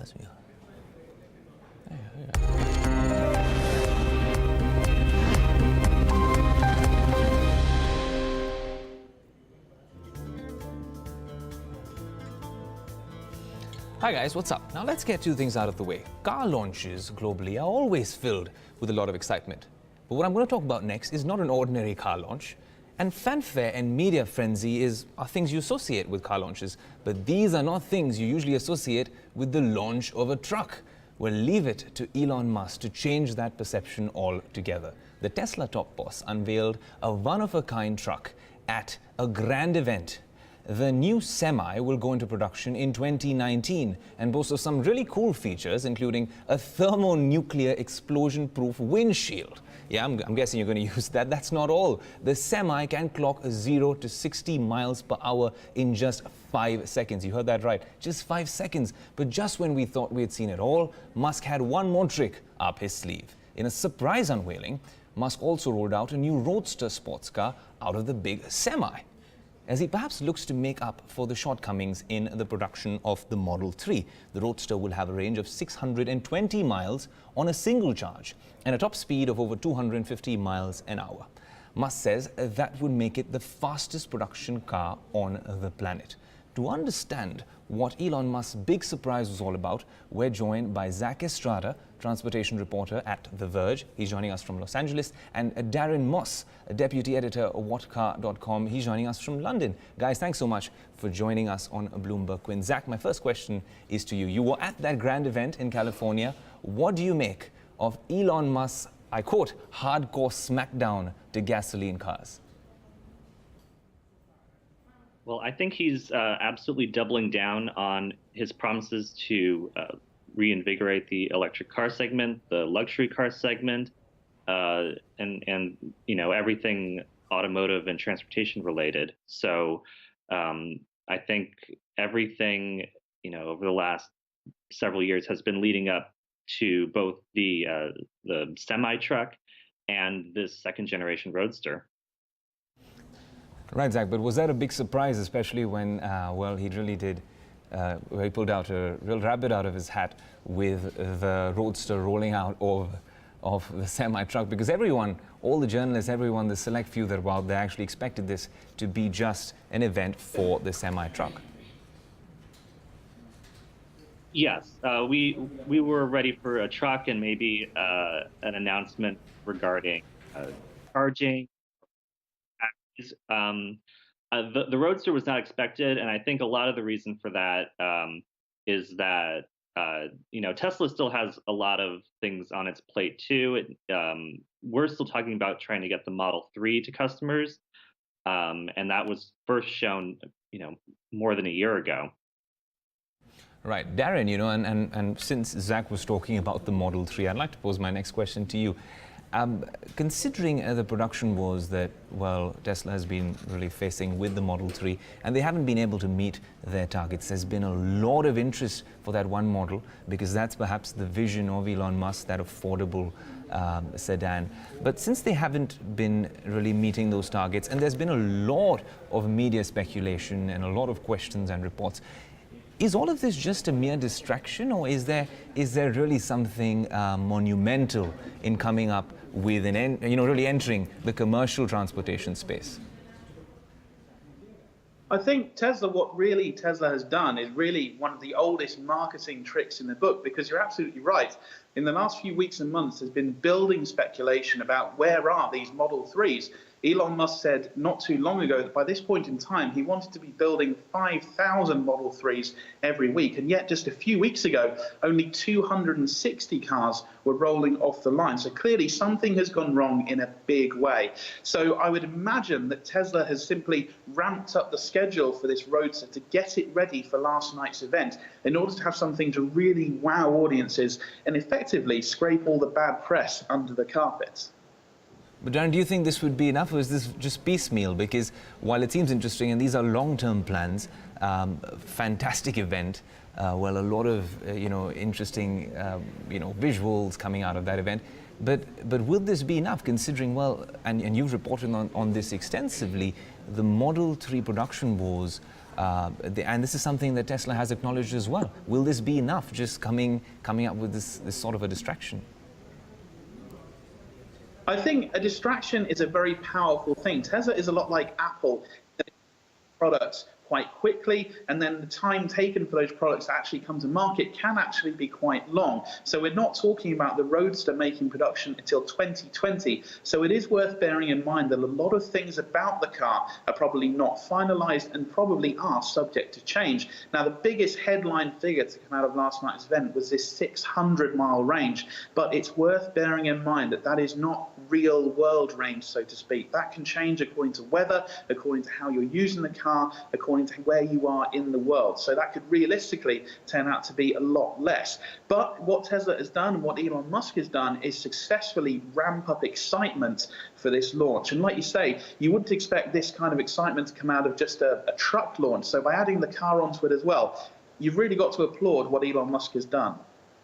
passe mieux. Hi guys, what's up? Now let's get two things out of the way. Car launches globally are always filled with a lot of excitement. But what I'm going to talk about next is not an ordinary car launch. And fanfare and media frenzy are things you associate with car launches. But these are not things you usually associate with the launch of a truck. Well, leave it to Elon Musk to change that perception altogether. The Tesla top boss unveiled a one-of-a-kind truck at a grand event. The new Semi will go into production in 2019 and boasts of some really cool features, including a thermonuclear explosion-proof windshield. Yeah, I'm guessing you're going to use that. That's not all. The Semi can clock 0 to 60 miles per hour in just 5 seconds. You heard that right, just 5 seconds. But just when we thought we had seen it all, Musk had one more trick up his sleeve. In a surprise unveiling, Musk also rolled out a new Roadster sports car out of the big Semi, as he perhaps looks to make up for the shortcomings in the production of the Model 3. The Roadster will have a range of 620 miles on a single charge and a top speed of over 250 miles an hour. Musk says that would make it the fastest production car on the planet. To understand what Elon Musk's big surprise was all about, we're joined by Zach Estrada, transportation reporter at The Verge. He's joining us from Los Angeles. And Darren Moss, a deputy editor of whatcar.com. He's joining us from London. Guys, thanks so much for joining us on Bloomberg Quinn. Zach, my first question is to you. You were at that grand event in California. What do you make of Elon Musk's, I quote, hardcore smackdown to gasoline cars? Well, I think he's absolutely doubling down on his promises to reinvigorate the electric car segment, the luxury car segment, and you know, everything automotive and transportation related. So I think everything, you know, over the last several years has been leading up to both the semi truck and this second generation Roadster. Right, Zach, but was that a big surprise, especially when, well, he really did, he pulled out a real rabbit out of his hat with the Roadster rolling out of the semi-truck? Because everyone, all the journalists, everyone, the select few that were out there actually expected this to be just an event for the semi-truck. Yes, we were ready for a truck and maybe an announcement regarding charging. The Roadster was not expected, and I think a lot of the reason for that is that you know, Tesla still has a lot of things on its plate too. We're still talking about trying to get the Model 3 to customers, and that was first shown, you know, more than a year ago. Right, Darren, you know, and since Zach was talking about the Model 3, I'd like to pose my next question to you. Considering the production wars that, well, Tesla has been really facing with the Model 3, and they haven't been able to meet their targets, there's been a lot of interest for that one model, because that's perhaps the vision of Elon Musk, that affordable sedan. But since they haven't been really meeting those targets, and there's been a lot of media speculation and a lot of questions and reports, is all of this just a mere distraction, or is there really something monumental in coming up with really entering the commercial transportation space? I think what really Tesla has done is really one of the oldest marketing tricks in the book, because you're absolutely right. In the last few weeks and months, there's been building speculation about where are these Model 3s. Elon Musk said not too long ago that by this point in time, he wanted to be building 5,000 Model 3s every week. And yet just a few weeks ago, only 260 cars were rolling off the line. So clearly something has gone wrong in a big way. So I would imagine that Tesla has simply ramped up the schedule for this Roadster to get it ready for last night's event in order to have something to really wow audiences and effectively scrape all the bad press under the carpet. But Darren, do you think this would be enough, or is this just piecemeal? Because while it seems interesting, and these are long-term plans, fantastic event, well, a lot of interesting visuals coming out of that event. But will this be enough, considering, well, and you've reported on this extensively, the Model 3 production wars And this is something that Tesla has acknowledged as well. Will this be enough, just coming up with this sort of a distraction? I think a distraction is a very powerful thing. Tesla is a lot like Apple. Products quite quickly, and then the time taken for those products to actually come to market can actually be quite long. So we're not talking about the Roadster making production until 2020. So it is worth bearing in mind that a lot of things about the car are probably not finalized and probably are subject to change. Now, the biggest headline figure to come out of last night's event was this 600-mile range, but it's worth bearing in mind that that is not real world range, so to speak. That can change according to weather, according to how you're using the car, according to where you are in the world. So that could realistically turn out to be a lot less. But what Tesla has done, what Elon Musk has done, is successfully ramp up excitement for this launch. And like you say, you wouldn't expect this kind of excitement to come out of just a truck launch. So by adding the car onto it as well, you've really got to applaud what Elon Musk has done.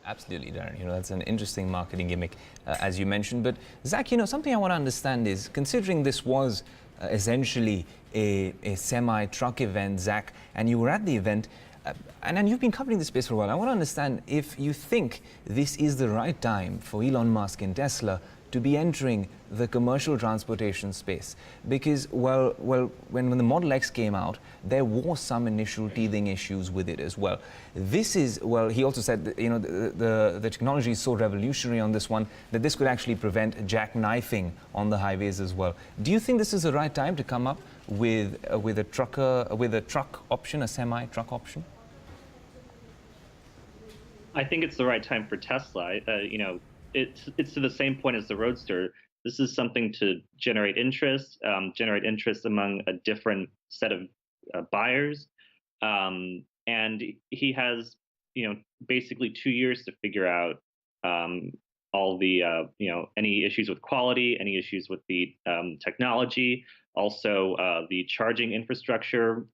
Absolutely, Darren. That's an interesting marketing gimmick, as you mentioned. But Zach, something I want to understand is, considering this was essentially a semi-truck event, Zach, and you were at the event, and you've been covering this space for a while. I want to understand if you think this is the right time for Elon Musk and Tesla to be entering the commercial transportation space, because well, when the Model X came out, there was some initial teething issues with it as well. This is, well, he also said that, the technology is so revolutionary on this one that this could actually prevent jackknifing on the highways as well. Do you think this is the right time to come up with a truck option, a semi-truck option? I think it's the right time for Tesla. It's to the same point as the Roadster. This is something to generate interest among a different set of buyers. And he has, basically 2 years to figure out all the, any issues with quality, any issues with the technology, also the charging infrastructure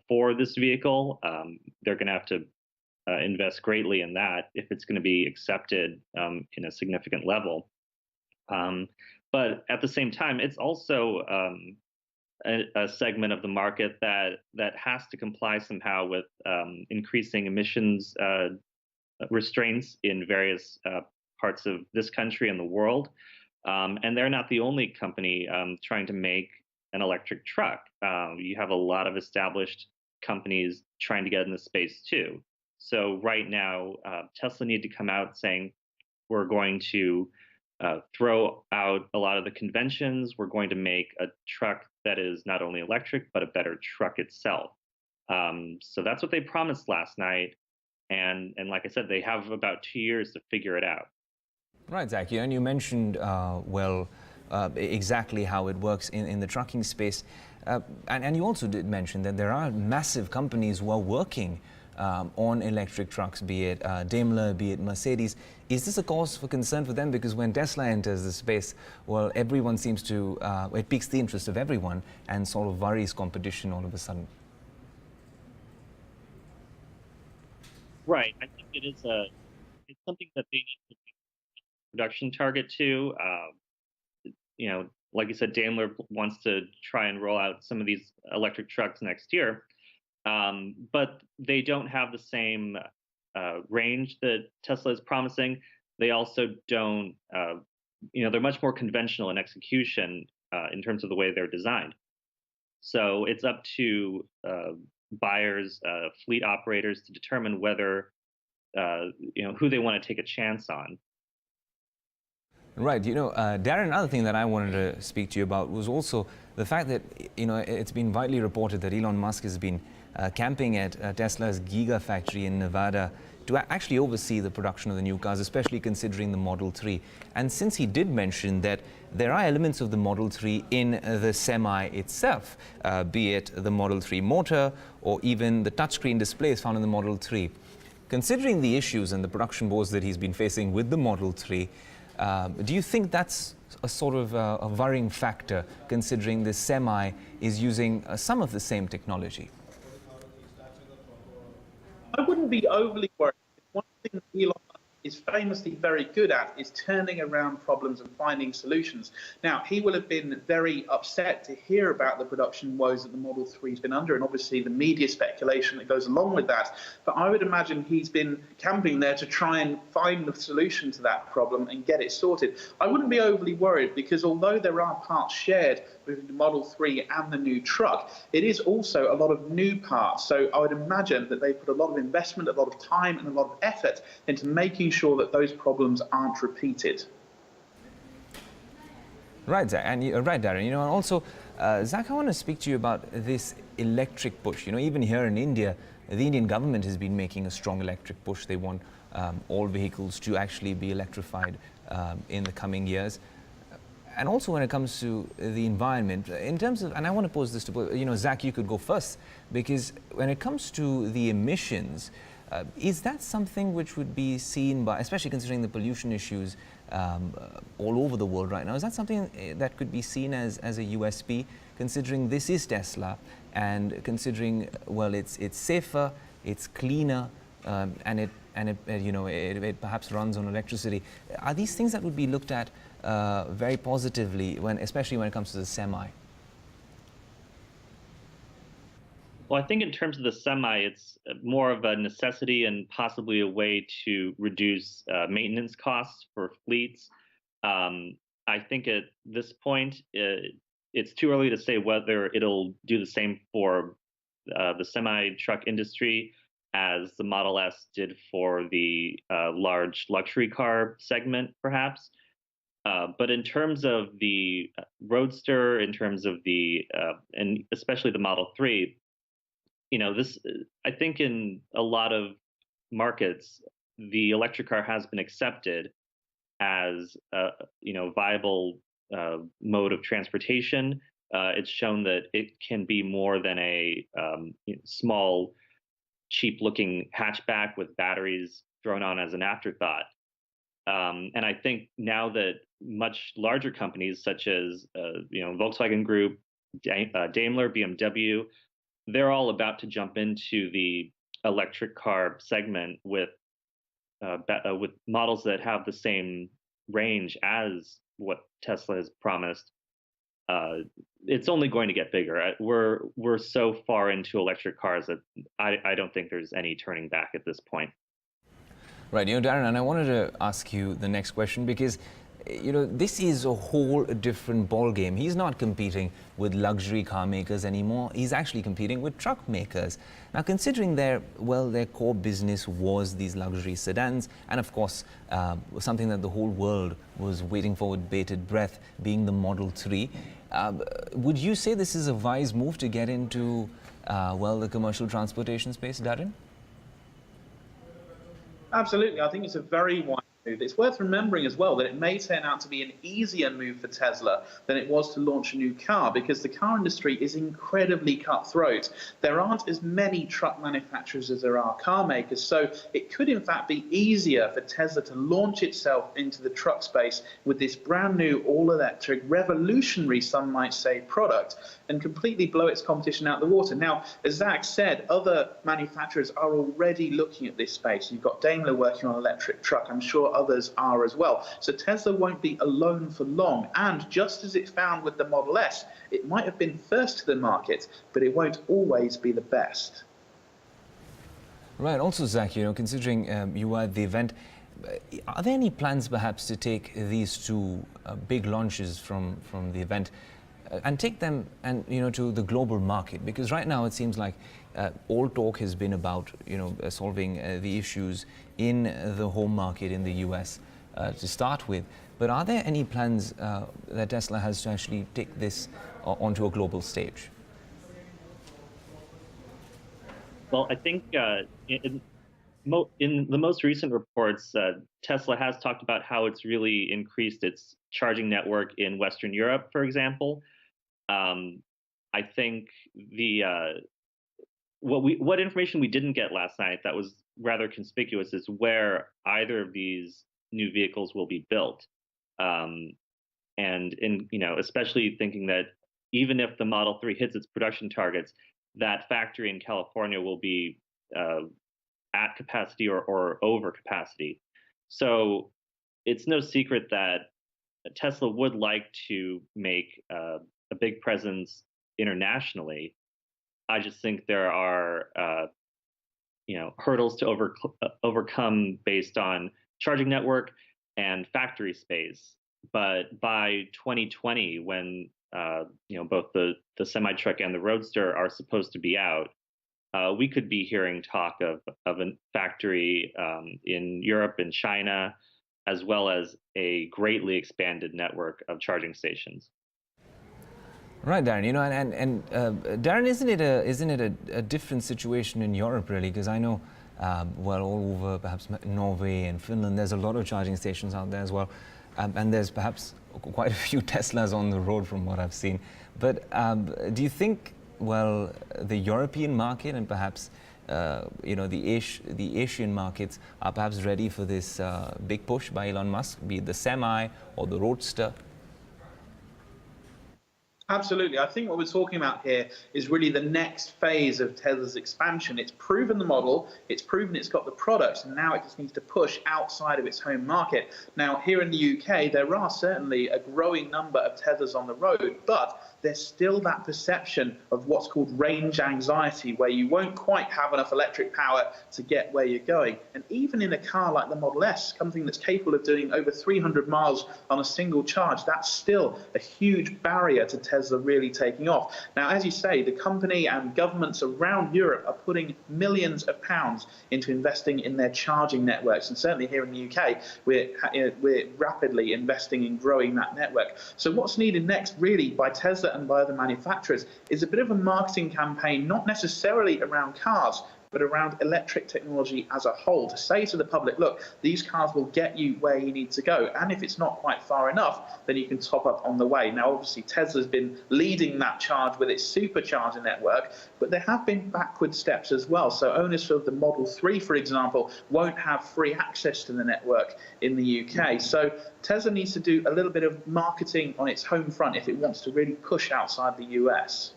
for this vehicle. They're going to have to invest greatly in that if it's going to be accepted in a significant level. But at the same time, it's also a segment of the market that has to comply somehow with increasing emissions restraints in various parts of this country and the world. And they're not the only company trying to make an electric truck. You have a lot of established companies trying to get in the space too. So right now, Tesla need to come out saying, we're going to throw out a lot of the conventions. We're going to make a truck that is not only electric, but a better truck itself. So that's what they promised last night. And like I said, they have about 2 years to figure it out. Right, Zach. And you mentioned, exactly how it works in the trucking space. And you also did mention that there are massive companies who are working on electric trucks, be it Daimler, be it Mercedes. Is this a cause for concern for them? Because when Tesla enters the space, well, everyone seems to, it piques the interest of everyone and sort of worries competition all of a sudden. Right. I think it's something that they need to make a production target to. Like you said, Daimler wants to try and roll out some of these electric trucks next year. But they don't have the same range that Tesla is promising. They also don't, they're much more conventional in execution in terms of the way they're designed. So it's up to buyers, fleet operators to determine whether, who they want to take a chance on. Right. Darren, another thing that I wanted to speak to you about was also the fact that, it's been widely reported that Elon Musk has been camping at Tesla's Gigafactory in Nevada to actually oversee the production of the new cars, especially considering the Model 3. And since he did mention that there are elements of the Model 3 in the Semi itself, be it the Model 3 motor or even the touchscreen displays found in the Model 3, considering the issues and the production woes that he's been facing with the Model 3, do you think that's a sort of a worrying factor, considering the Semi is using some of the same technology? I wouldn't be overly worried. One thing that Elon Musk is famously very good at is turning around problems and finding solutions. Now, he will have been very upset to hear about the production woes that the Model 3 has been under, and obviously the media speculation that goes along with that. But I would imagine he's been camping there to try and find the solution to that problem and get it sorted. I wouldn't be overly worried, because although there are parts shared with the Model 3 and the new truck, it is also a lot of new parts. So I would imagine that they put a lot of investment, a lot of time, and a lot of effort into making sure that those problems aren't repeated. Right, Zach, and right, Darren. And also, Zach, I want to speak to you about this electric push. Even here in India, the Indian government has been making a strong electric push. They want all vehicles to actually be electrified in the coming years. And also when it comes to the environment, in terms of, and I want to pose this to, Zach, you could go first, because when it comes to the emissions, is that something which would be seen by, especially considering the pollution issues all over the world right now, is that something that could be seen as a USP, considering this is Tesla, and considering, well, it's safer, it's cleaner, and it perhaps runs on electricity? Are these things that would be looked at very positively, especially when it comes to the semi? Well, I think in terms of the semi, it's more of a necessity and possibly a way to reduce maintenance costs for fleets. I think at this point, it's too early to say whether it'll do the same for the semi-truck industry as the Model S did for the large luxury car segment, perhaps. But in terms of the Roadster, in terms of and especially the Model 3, I think in a lot of markets, the electric car has been accepted as a viable mode of transportation. It's shown that it can be more than a small, cheap-looking hatchback with batteries thrown on as an afterthought. And I think now that much larger companies such as Volkswagen Group, Daimler, BMW, they're all about to jump into the electric car segment with models that have the same range as what Tesla has promised. It's only going to get bigger. We're so far into electric cars that I don't think there's any turning back at this point. Right, Darren, and I wanted to ask you the next question, because this is a whole different ball game. He's not competing with luxury car makers anymore. He's actually competing with truck makers. Now, considering their core business was these luxury sedans, and of course, something that the whole world was waiting for with bated breath, being the Model 3, would you say this is a wise move to get into, the commercial transportation space, Darren? Absolutely. I think it's a very wise move. It's worth remembering as well that it may turn out to be an easier move for Tesla than it was to launch a new car, because the car industry is incredibly cutthroat. There aren't as many truck manufacturers as there are car makers, so it could in fact be easier for Tesla to launch itself into the truck space with this brand new all-electric, revolutionary, some might say, product, and completely blow its competition out the water. Now, as Zach said, other manufacturers are already looking at this space. You've got Daimler working on an electric truck. I'm sure others are as well. So Tesla won't be alone for long. And just as it's found with the Model S, it might have been first to the market, but it won't always be the best. Right. Also, Zach, considering you were at the event, are there any plans perhaps to take these two big launches from the event and take them to the global market? Because right now it seems like all talk has been about solving the issues in the home market in the US to start with. But are there any plans that Tesla has to actually take this onto a global stage? Well, I think in the most recent reports, Tesla has talked about how it's really increased its charging network in Western Europe, for example. I think what information we didn't get last night that was rather conspicuous is where either of these new vehicles will be built, and especially thinking that even if the Model 3 hits its production targets, that factory in California will be at capacity or over capacity. So it's no secret that Tesla would like to make a big presence internationally. I just think there are hurdles to overcome based on charging network and factory space. But by 2020, when both the semi truck and the Roadster are supposed to be out, we could be hearing talk of a factory in Europe and China, as well as a greatly expanded network of charging stations. Right, Darren. Darren, isn't it a different situation in Europe, really? Because I know, well, all over perhaps Norway and Finland, there's a lot of charging stations out there as well, and there's perhaps quite a few Teslas on the road from what I've seen. But do you think, well, the European market and perhaps the Asian markets are perhaps ready for this big push by Elon Musk, be it the Semi or the Roadster? Absolutely. I think what we're talking about here is really the next phase of Tesla's expansion. It's proven the model, it's proven it's got the products, and now it just needs to push outside of its home market. Now, here in the UK, there are certainly a growing number of Teslas on the road, but there's still that perception of what's called range anxiety, where you won't quite have enough electric power to get where you're going. And even in a car like the Model S, something that's capable of doing over 300 miles on a single charge, that's still a huge barrier to Tesla really taking off. Now, as you say, the company and governments around Europe are putting millions of pounds into investing in their charging networks. And certainly here in the UK, we're rapidly investing in growing that network. So what's needed next, really, by Tesla and by other manufacturers is a bit of a marketing campaign, not necessarily around cars, but around electric technology as a whole, to say to the public, look, these cars will get you where you need to go. And if it's not quite far enough, then you can top up on the way. Now, obviously, Tesla's been leading that charge with its supercharger network, but there have been backward steps as well. So owners of the Model 3, for example, won't have free access to the network in the UK. So Tesla needs to do a little bit of marketing on its home front if it wants to really push outside the US.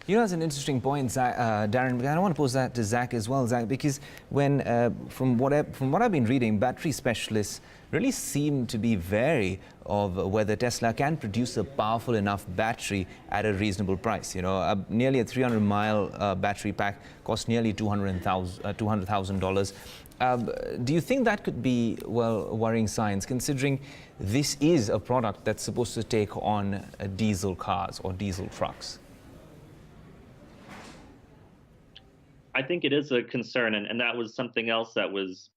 You know, that's an interesting point, Darren. I want to pose that to Zach as well, Zach, because from what I've been reading, battery specialists really seem to be wary of whether Tesla can produce a powerful enough battery at a reasonable price. Nearly a 300-mile battery pack costs nearly $200,000. Do you think that could be, well, worrying signs, considering this is a product that's supposed to take on diesel cars or diesel trucks? I think it is a concern, and that was something else that was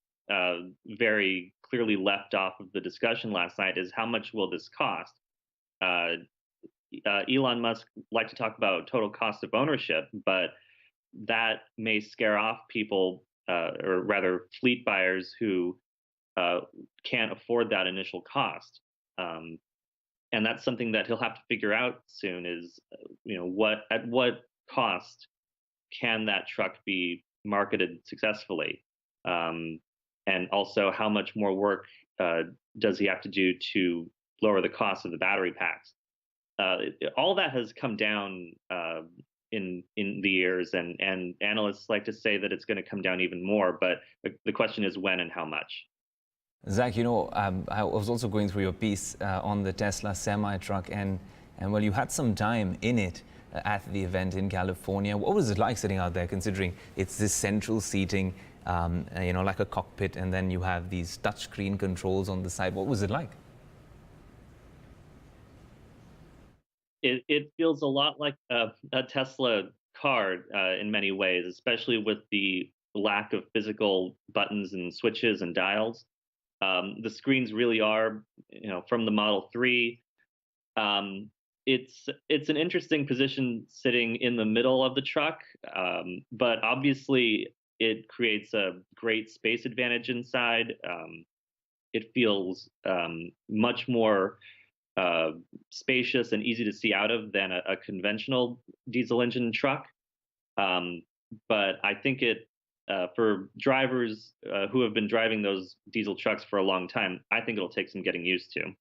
very clearly left off of the discussion last night, is how much will this cost? Elon Musk liked to talk about total cost of ownership, but that may scare off people, or rather fleet buyers who can't afford that initial cost. And that's something that he'll have to figure out soon is, at what cost can that truck be marketed successfully? And also, how much more work does he have to do to lower the cost of the battery packs? All that has come down in the years, and analysts like to say that it's going to come down even more. But the question is when and how much. Zach, I was also going through your piece on the Tesla semi truck, and well, you had some time in it at the event in California. What was it like sitting out there, considering it's this central seating, like a cockpit, and then you have these touchscreen controls on the side? What was it like? It feels a lot like a Tesla car in many ways, especially with the lack of physical buttons and switches and dials. The screens really are, from the Model 3. It's an interesting position sitting in the middle of the truck, but obviously it creates a great space advantage inside. It feels much more spacious and easy to see out of than a conventional diesel engine truck. But I think for drivers who have been driving those diesel trucks for a long time, I think it'll take some getting used to.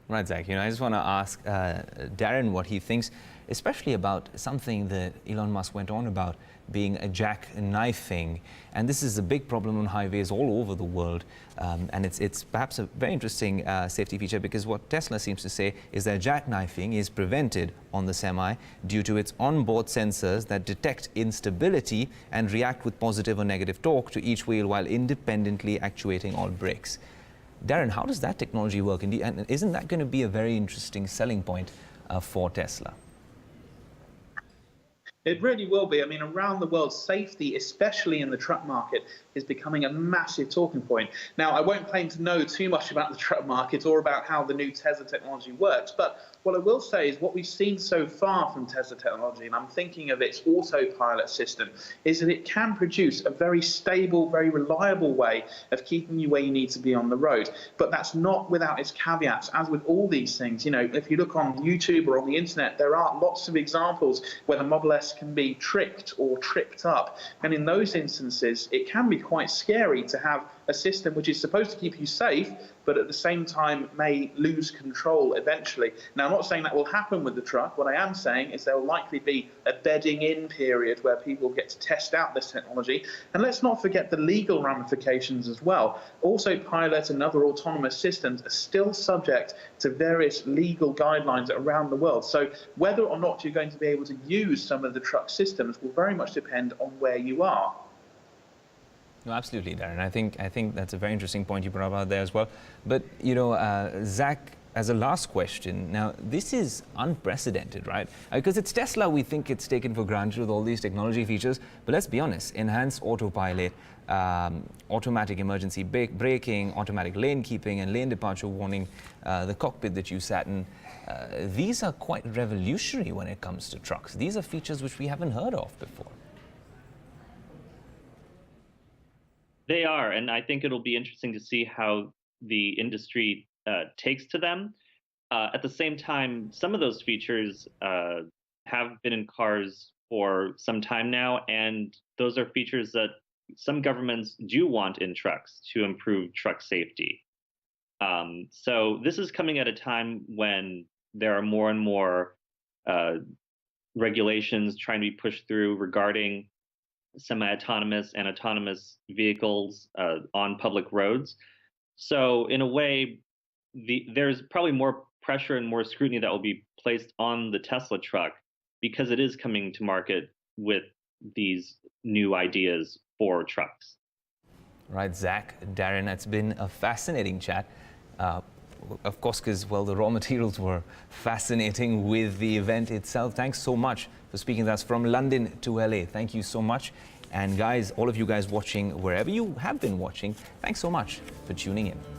Right, Zach. I just want to ask Darren what he thinks, especially about something that Elon Musk went on about, being a jackknifing. And this is a big problem on highways all over the world. And it's perhaps a very interesting safety feature, because what Tesla seems to say is that jackknifing is prevented on the Semi due to its onboard sensors that detect instability and react with positive or negative torque to each wheel while independently actuating all brakes. Darren, how does that technology work? And isn't that going to be a very interesting selling point for Tesla? It really will be. I mean, around the world, safety, especially in the truck market, is becoming a massive talking point. Now, I won't claim to know too much about the truck market or about how the new Tesla technology works, but what I will say is what we've seen so far from Tesla technology, and I'm thinking of its autopilot system, is that it can produce a very stable, very reliable way of keeping you where you need to be on the road. But that's not without its caveats. As with all these things, you know, if you look on YouTube or on the internet, there are lots of examples where the Model S can be tricked or tripped up. And in those instances, it can be quite scary to have a system which is supposed to keep you safe, but at the same time may lose control eventually. Now, I'm not saying that will happen with the truck. What I am saying is there will likely be a bedding in period where people get to test out this technology. And let's not forget the legal ramifications as well. Autopilot and other autonomous systems are still subject to various legal guidelines around the world. So whether or not you're going to be able to use some of the truck systems will very much depend on where you are. No, absolutely, Darren. I think that's a very interesting point you brought up out there as well. But, you know, Zach, as a last question, now this is unprecedented, right? Because it's Tesla, we think it's taken for granted with all these technology features. But let's be honest, enhanced autopilot, automatic emergency braking, automatic lane keeping, and lane departure warning, the cockpit that you sat in, these are quite revolutionary when it comes to trucks. These are features which we haven't heard of before. They are, and I think it'll be interesting to see how the industry takes to them. At the same time, some of those features have been in cars for some time now, and those are features that some governments do want in trucks to improve truck safety. So this is coming at a time when there are more and more regulations trying to be pushed through regarding semi-autonomous and autonomous vehicles on public roads. So in a way, there's probably more pressure and more scrutiny that will be placed on the Tesla truck because it is coming to market with these new ideas for trucks. Right, Zach, Darren, it's been a fascinating chat. Of course, because, well, the raw materials were fascinating with the event itself. Thanks so much for speaking to us from London to LA. Thank you so much. And guys, all of you guys watching, wherever you have been watching, thanks so much for tuning in.